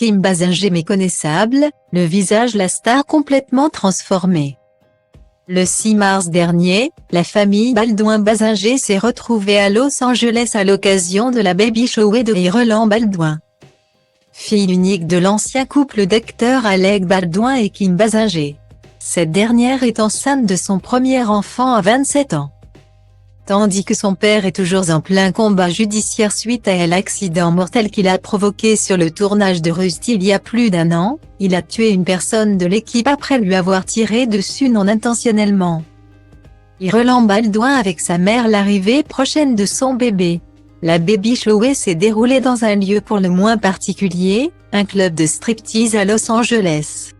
Kim Basinger méconnaissable, le visage la star complètement transformé. Le 6 mars dernier, la famille Baldwin-Basinger s'est retrouvée à Los Angeles à l'occasion de la baby shower de Roland Baldwin. Fille unique de l'ancien couple d'acteurs Alec Baldwin et Kim Basinger. Cette dernière est enceinte de son premier enfant à 27 ans. Tandis que son père est toujours en plein combat judiciaire suite à l'accident mortel qu'il a provoqué sur le tournage de Rusty il y a plus d'1 an, il a tué une personne de l'équipe après lui avoir tiré dessus non intentionnellement. Roland Baldwin avec sa mère l'arrivée prochaine de son bébé. La baby shower s'est déroulée dans un lieu pour le moins particulier, un club de striptease à Los Angeles.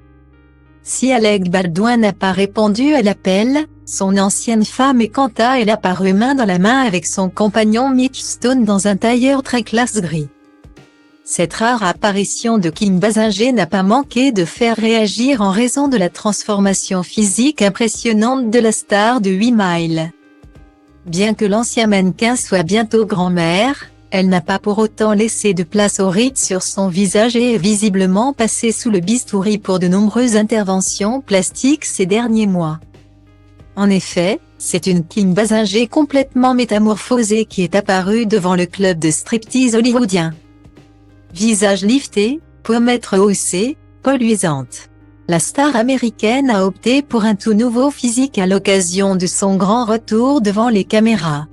Si Alec Baldwin n'a pas répondu à l'appel, son ancienne femme est quant à elle apparue main dans la main avec son compagnon Mitch Stone dans un tailleur très classe gris. Cette rare apparition de Kim Basinger n'a pas manqué de faire réagir en raison de la transformation physique impressionnante de la star de 8 Miles. Bien que l'ancien mannequin soit bientôt grand-mère, elle n'a pas pour autant laissé de place aux rides sur son visage et est visiblement passée sous le bistouri pour de nombreuses interventions plastiques ces derniers mois. En effet, c'est une Kim Basinger complètement métamorphosée qui est apparue devant le club de striptease hollywoodien. Visage lifté, pommettes rehaussées, peau luisante. La star américaine a opté pour un tout nouveau physique à l'occasion de son grand retour devant les caméras.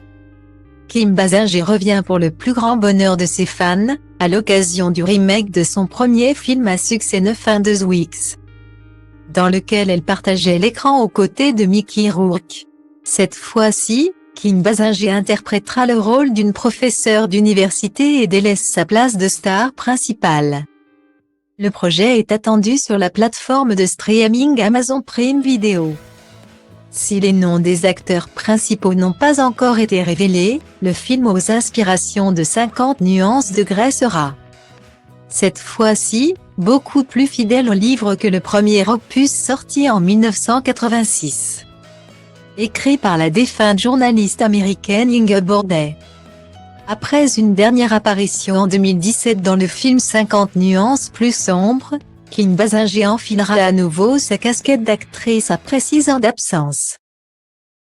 Kim Basinger revient pour le plus grand bonheur de ses fans, à l'occasion du remake de son premier film à succès 9 Weeks, dans lequel elle partageait l'écran aux côtés de Mickey Rourke. Cette fois-ci, Kim Basinger interprétera le rôle d'une professeure d'université et délaisse sa place de star principale. Le projet est attendu sur la plateforme de streaming Amazon Prime Video. Si les noms des acteurs principaux n'ont pas encore été révélés, le film aux inspirations de 50 nuances de Grey sera, cette fois-ci, beaucoup plus fidèle au livre que le premier opus sorti en 1986. Écrit par la défunte journaliste américaine Inge Bordet. Après une dernière apparition en 2017 dans le film 50 nuances plus sombres, Kim Basinger enfilera à nouveau sa casquette d'actrice après 6 ans d'absence.